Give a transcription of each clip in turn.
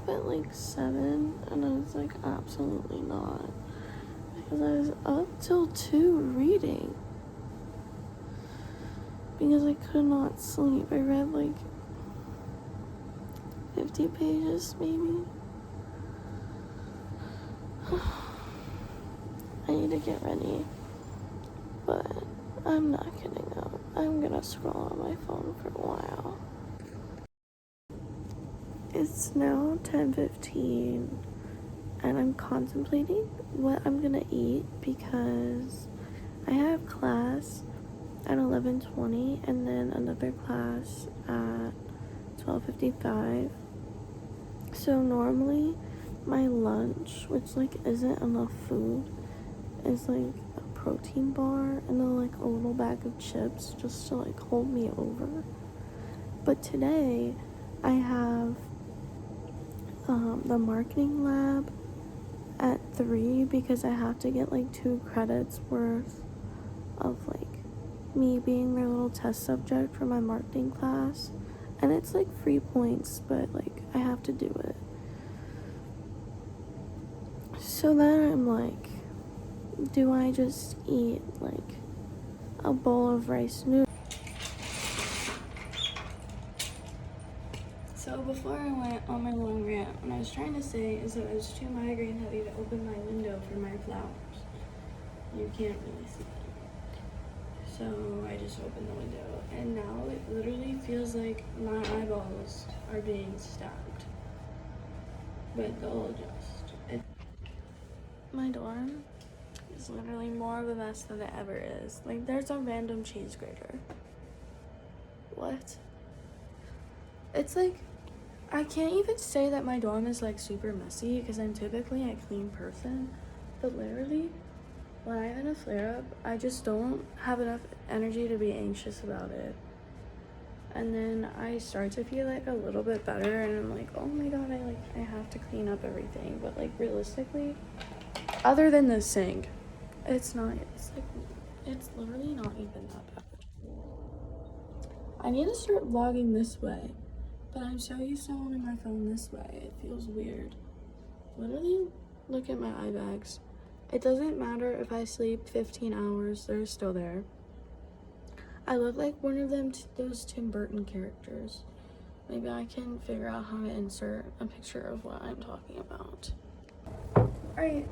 up at like 7, and I was like, absolutely not. Because I was up till 2 reading. Because I could not sleep. I read like 50 pages maybe. I need to get ready. But I'm not getting up. I'm gonna scroll on my phone for a while. It's now 10:15 and I'm contemplating what I'm gonna eat because I have class at 11:20 and then another class at 12:55. So normally my lunch, which like isn't enough food, is like a protein bar and then like a little bag of chips just to like hold me over. But today I have the marketing lab at 3 because I have to get like 2 credits worth of like me being their little test subject for my marketing class, and it's like free points, but like I have to do it. So then I'm like, do I just eat like a bowl of rice noodles? So before I went on my long rant, what I was trying to say is that I was too migraine heavy to open my window for my flowers. You can't really see them. So I just opened the window, and now it literally feels like my eyeballs are being stabbed. But they'll adjust. My dorm is literally more of a mess than it ever is. Like, there's a random cheese grater. What? It's like, I can't even say that my dorm is like super messy because I'm typically a clean person, but literally when I'm in a flare-up, I just don't have enough energy to be anxious about it. And then I start to feel like a little bit better and I'm like, oh my god, I have to clean up everything. But like realistically, other than the sink, it's literally not even that bad. I need to start vlogging this way. But I'm so used to holding my phone this way, it feels weird. Literally, look at my eye bags. It doesn't matter if I sleep 15 hours, they're still there. I look like one of those Tim Burton characters. Maybe I can figure out how to insert a picture of what I'm talking about. Alright,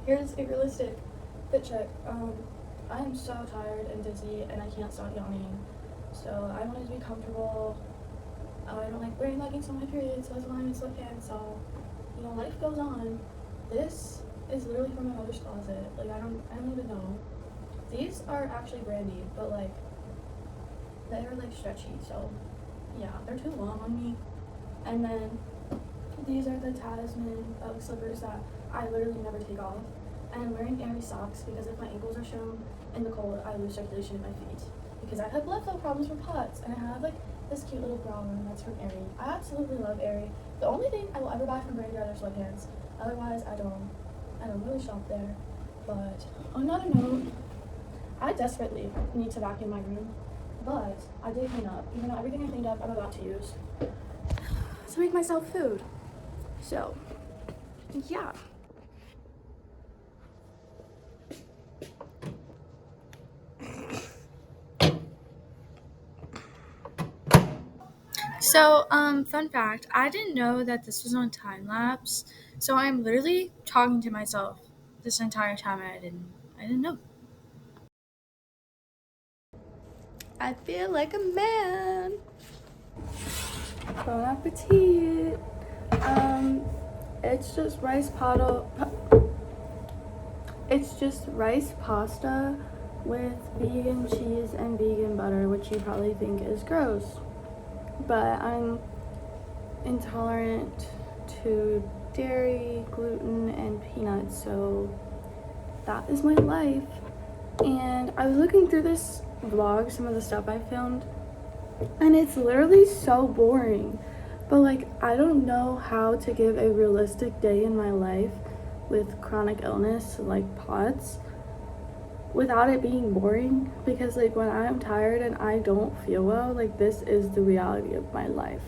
here's a realistic fit check. I am so tired and dizzy and I can't stop yawning. So I wanted to be comfortable. I don't like wearing leggings on my period, so that's why I'm in sweatpants. So, you know, life goes on. This is literally from my mother's closet. Like, I don't even know. These are actually brandy, but like, they're like stretchy, so yeah, they're too long on me. And then these are the Tasman Ugg slippers that I literally never take off. And I'm wearing Aerie socks because if my ankles are shown in the cold, I lose circulation in my feet. Because I have blood flow problems from POTS, and I have like this cute little bra one that's from Aerie. I absolutely love Aerie. The only thing I will ever buy from Brandy are their sweatpants. Otherwise, I don't really shop there. But on another note, I desperately need to vacuum my room, but I did clean up. Even though everything I cleaned up, I'm about to use to make myself food. So, yeah. So, fun fact, I didn't know that this was on time lapse, so I'm literally talking to myself this entire time and I didn't know. I feel like a man. Bon appetit. It's just it's just rice pasta with vegan cheese and vegan butter, which you probably think is gross. But I'm intolerant to dairy, gluten, and peanuts, so that is my life. And I was looking through this vlog, some of the stuff I filmed, and it's literally so boring. But like, I don't know how to give a realistic day in my life with chronic illness like POTS without it being boring, because like when I'm tired and I don't feel well, like this is the reality of my life.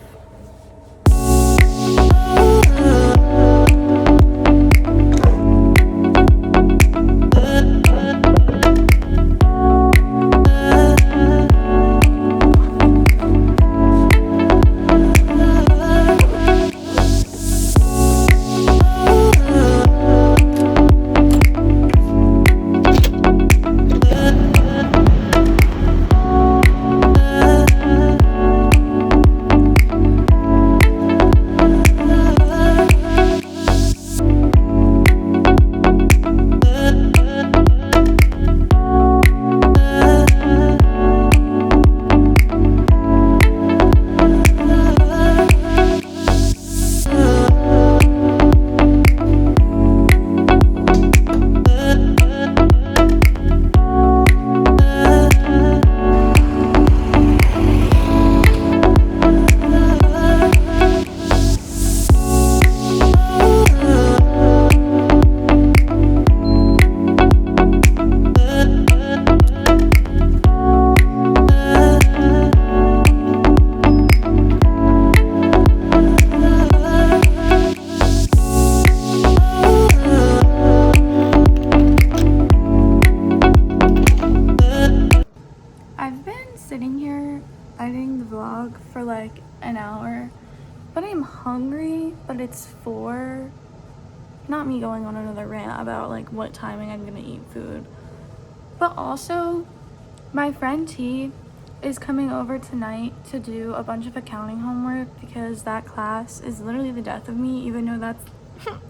not me going on another rant about like what timing I'm gonna eat food. But also, my friend T is coming over tonight to do a bunch of accounting homework because that class is literally the death of me, even though that's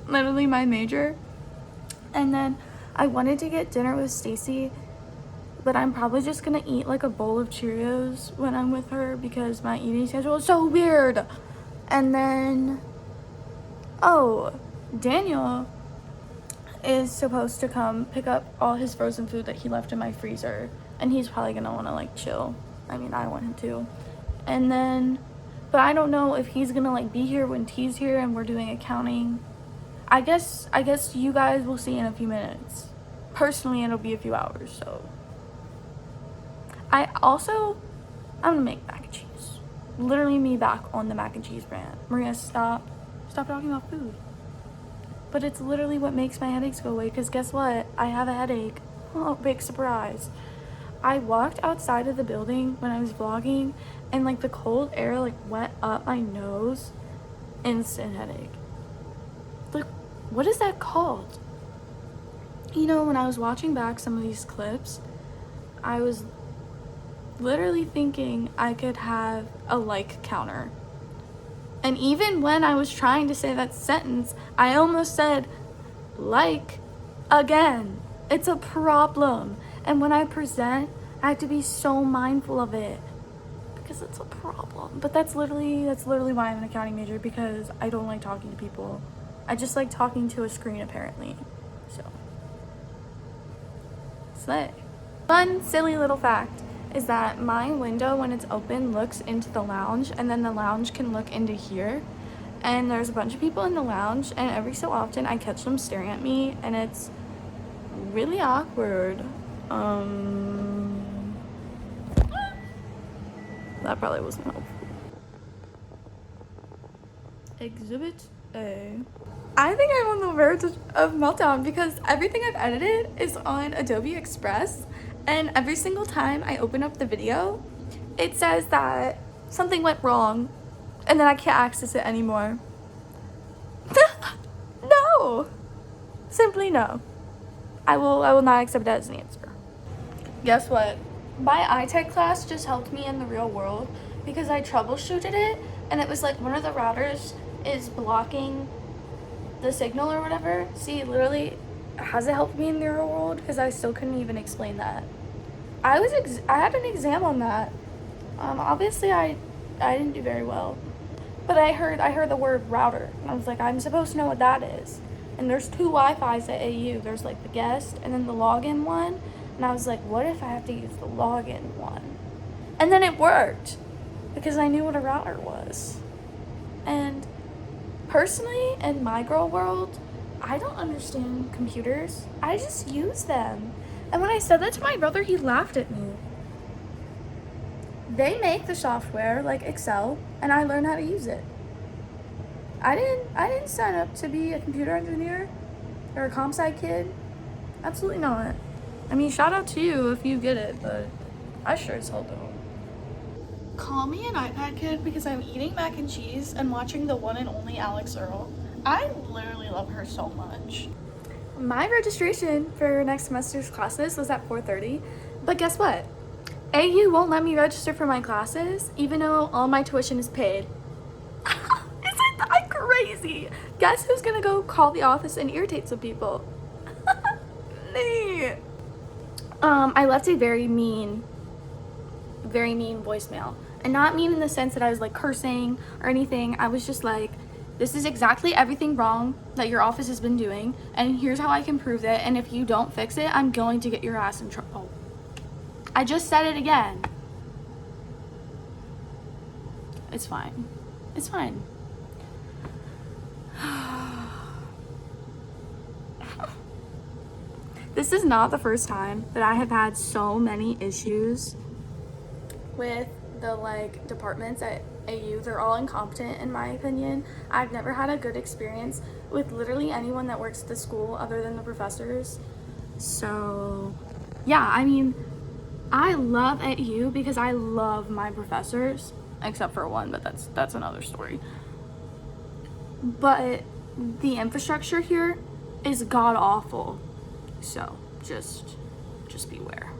literally my major. And then I wanted to get dinner with Stacy, but I'm probably just gonna eat like a bowl of Cheerios when I'm with her because my eating schedule is so weird. And then, oh, Daniel is supposed to come pick up all his frozen food that he left in my freezer, and he's probably gonna want to like chill. I mean, I want him to. And then, but I don't know if he's gonna like be here when T's here and we're doing accounting. I guess you guys will see in a few minutes. Personally, it'll be a few hours. So I'm gonna make mac and cheese. Literally me back on the mac and cheese brand. Maria, stop talking about food. But it's literally what makes my headaches go away, because guess what? I have a headache. Oh, big surprise. I walked outside of the building when I was vlogging, and like the cold air like went up my nose. Instant headache. Like, what is that called? You know, when I was watching back some of these clips, I was literally thinking I could have a like counter. And even when I was trying to say that sentence, I almost said like again. It's a problem. And when I present, I have to be so mindful of it because it's a problem. But that's literally why I'm an accounting major, because I don't like talking to people. I just like talking to a screen apparently. So slay. Fun, silly little fact is that my window, when it's open, looks into the lounge, and then the lounge can look into here. And there's a bunch of people in the lounge, and every so often I catch them staring at me, and it's really awkward. That probably wasn't helpful. Exhibit A. I think I'm on the verge of meltdown because everything I've edited is on Adobe Express, and every single time I open up the video, it says that something went wrong, and then I can't access it anymore. No! Simply no. I will not accept that as an answer. Guess what? My iTech class just helped me in the real world because I troubleshooted it, and it was like one of the routers is blocking the signal or whatever. See, literally, has it helped me in the real world? Because I still couldn't even explain that. I had an exam on that. Obviously I didn't do very well, but I heard the word router, and I was like, I'm supposed to know what that is. And there's two Wi-Fis at AU. There's like the guest and then the login one. And I was like, what if I have to use the login one? And then it worked because I knew what a router was. And personally, in my girl world, I don't understand computers. I just use them. And when I said that to my brother, he laughed at me. They make the software like Excel, and I learned how to use it. I didn't sign up to be a computer engineer or a comp sci kid. Absolutely not. I mean, shout out to you if you get it, but I sure as hell don't. Call me an iPad kid because I'm eating mac and cheese and watching the one and only Alex Earl. I literally love her so much. My registration for next semester's classes was at 4:30, but guess what? AU won't let me register for my classes even though all my tuition is paid. Isn't that crazy? Guess who's gonna go call the office and irritate some people? Me. I left a very mean voicemail. And not mean in the sense that I was like cursing or anything. I was just like, this is exactly everything wrong that your office has been doing, and here's how I can prove it, and if you don't fix it, I'm going to get your ass in trouble. I just said it again. It's fine. It's fine. This is not the first time that I have had so many issues with the like departments at AU. They're all incompetent in my opinion. I've never had a good experience with literally anyone that works at the school other than the professors. So yeah, I mean, I love AU because I love my professors, except for one, but that's another story. But the infrastructure here is god awful. So just beware.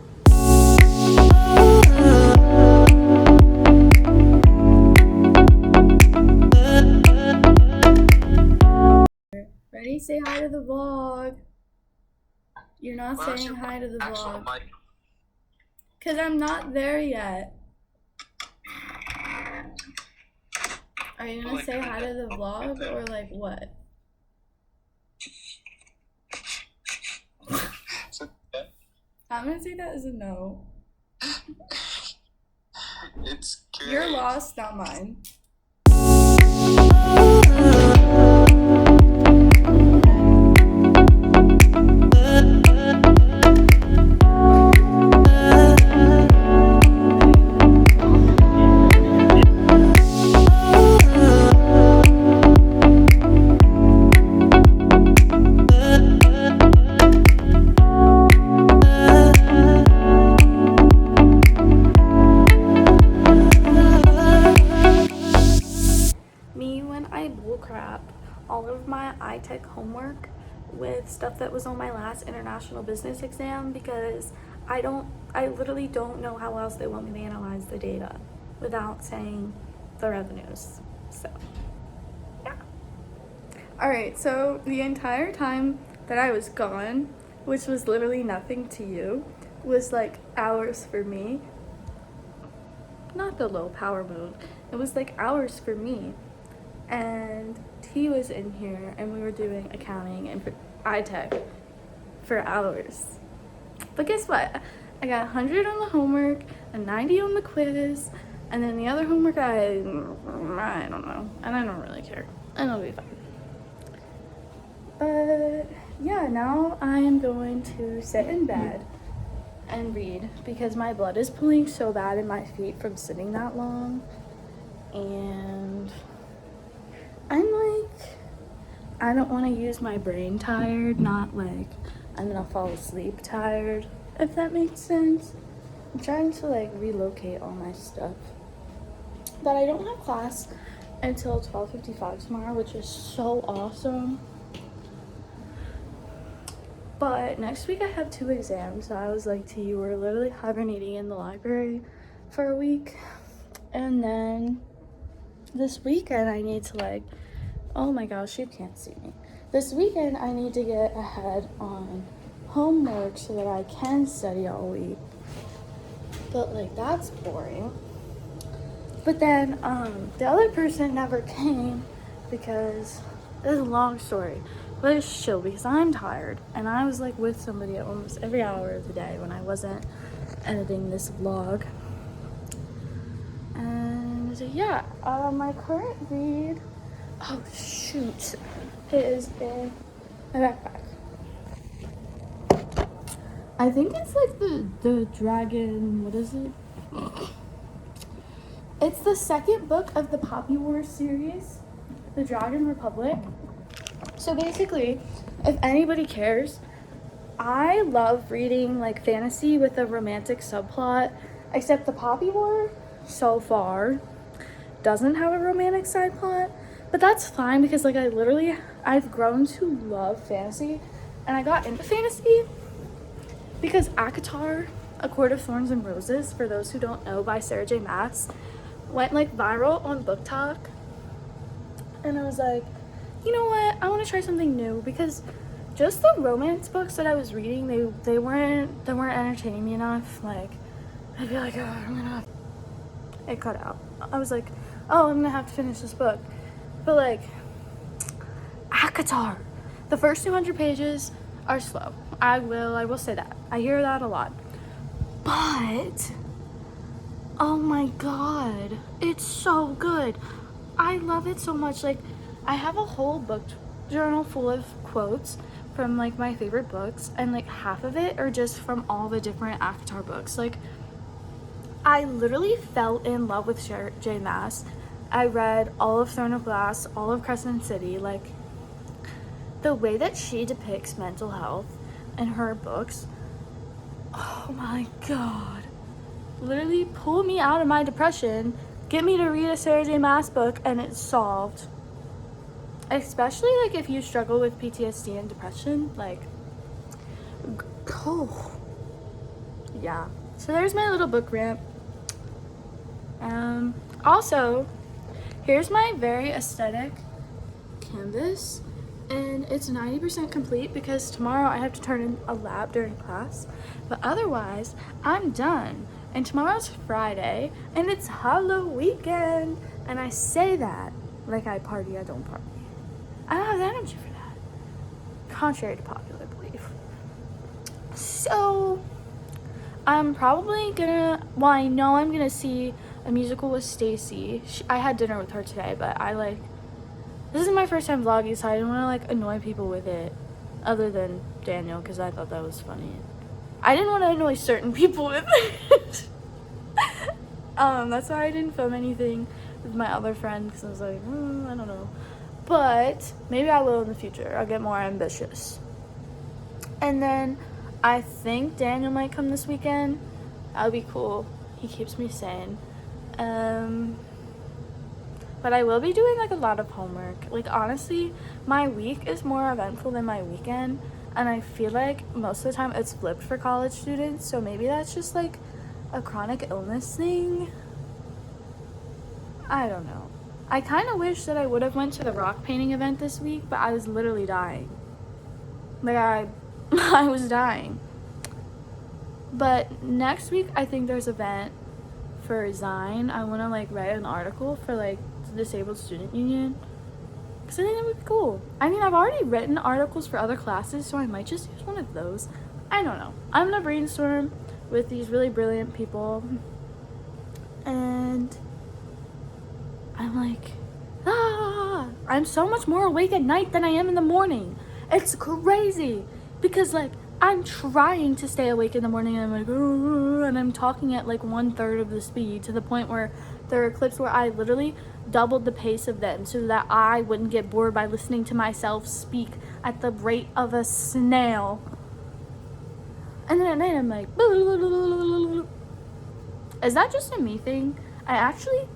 Ready? Say hi to the vlog. You're not Well, saying hi to the actual vlog. mic. Because I'm not there yet. Are you gonna say hi to the vlog or like what? I'm gonna say that as a no. It's great. You're lost, not mine. Me, when I bullcrap all of my iTech homework with stuff that was on my last international business exam because I literally don't know how else they want me to analyze the data without saying the revenues. So, yeah. Alright, so the entire time that I was gone, which was literally nothing to you, was like hours for me. Not the low power mode. It was like hours for me. And T was in here and we were doing accounting and iTech for hours. But guess what? I got 100 on the homework, a 90 on the quiz, and then the other homework I don't know, and I don't really care. And it'll be fine. But yeah, now I am going to sit in bed and read because my blood is pooling so bad in my feet from sitting that long. And I'm like, I don't want to use my brain tired, not like I'm gonna fall asleep tired, if that makes sense. I'm trying to like relocate all my stuff. But I don't have class until 12:55 tomorrow, which is so awesome. But next week I have 2 exams, so I was like to you, we're literally hibernating in the library for a week. And then this weekend I need to like, oh my gosh, you can't see me. This weekend I need to get ahead on homework so that I can study all week. But like that's boring. But then the other person never came because this is a long story. But it's chill because I'm tired and I was like with somebody at almost every hour of the day when I wasn't editing this vlog. And yeah, my current read, oh shoot, is in my backpack. I think it's like the dragon, what is it? It's the second book of the Poppy Wars series, The Dragon Republic. So basically, if anybody cares, I love reading like fantasy with a romantic subplot, except the Poppy War so far doesn't have a romantic side plot, but that's fine because like I've grown to love fantasy, and I got into fantasy because ACOTAR, A Court of Thorns and Roses, for those who don't know, by Sarah J Maas, went like viral on Book Talk, and I was like, you know what, I want to try something new because just the romance books that I was reading, they weren't entertaining me enough. Like I'd be like, oh, it cut out. I was like, oh, I'm gonna have to finish this book, but like ACOTAR, the first 200 pages are slow. I will say that. I hear that a lot, but oh my god, it's so good. I love it so much. Like I have a whole book journal full of quotes from like my favorite books, and like half of it are just from all the different ACOTAR books. Like I literally fell in love with Sarah J Maas. I read all of Throne of Glass, all of Crescent City. Like the way that she depicts mental health in her books, oh my god, literally pull me out of my depression, get me to read a Sarah J Maas book, and it's solved. especially like if you struggle with PTSD and depression, like, oh, yeah. So there's my little book rant. Also, here's my very aesthetic canvas, and it's 90% complete because tomorrow I have to turn in a lab during class, but otherwise I'm done. And tomorrow's Friday and it's Halloween, and I say that like I party. I don't party. I don't have the energy for that, contrary to popular belief. So I'm probably gonna, well, I know I'm gonna see a musical with Stacy. I had dinner with her today, but this is my first time vlogging, so I didn't want to like annoy people with it, other than Daniel, because I thought that was funny. I didn't want to annoy certain people with it. That's why I didn't film anything with my other friend, because I was like, I don't know. But maybe I will in the future. I'll get more ambitious. And then I think Daniel might come this weekend. That would be cool. He keeps me sane. But I will be doing like a lot of homework. Like, honestly, my week is more eventful than my weekend, and I feel like most of the time it's flipped for college students, so maybe that's just like a chronic illness thing. I don't know. I kind of wish that I would have went to the rock painting event this week, but I was literally dying. Like, I was dying. But next week I think there's an event for Zine. I want to like write an article for like the Disabled Student Union, because I think that would be cool. I mean, I've already written articles for other classes, so I might just use one of those. I don't know. I'm gonna brainstorm with these really brilliant people, and I'm like, I'm so much more awake at night than I am in the morning. It's crazy, because like I'm trying to stay awake in the morning, and I'm like, and I'm talking at like 1/3 of the speed, to the point where there are clips where I literally doubled the pace of them so that I wouldn't get bored by listening to myself speak at the rate of a snail. And then at night I'm like, is that just a me thing? I actually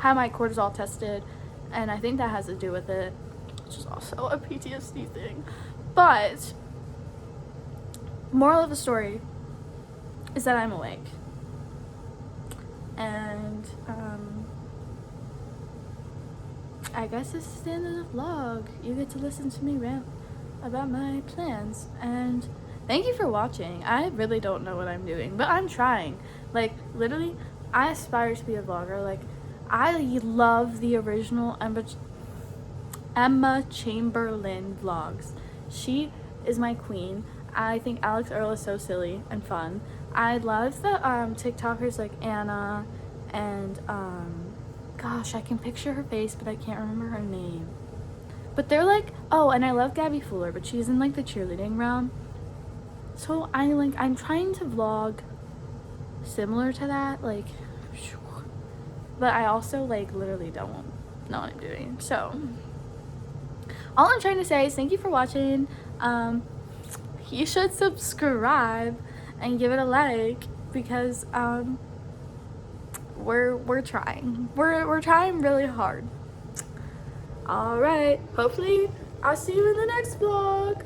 had my cortisol tested, and I think that has to do with it, which is also a PTSD thing. But moral of the story is that I'm awake, and I guess this is the end of the vlog. You get to listen to me rant about my plans, and thank you for watching. I really don't know what I'm doing, but I'm trying. Like, literally, I aspire to be a vlogger. Like, I love the original Emma Chamberlain vlogs. She is my queen. I think Alex Earl is so silly and fun. I love the TikTokers like Anna and gosh, I can picture her face, but I can't remember her name. But they're like, oh, and I love Gabby Fuller, but she's in like the cheerleading realm. So I'm trying to vlog similar to that, like, but I also like literally don't know what I'm doing. So all I'm trying to say is thank you for watching. You should subscribe and give it a like, because we're trying. We're trying really hard. All right. Hopefully I'll see you in the next vlog.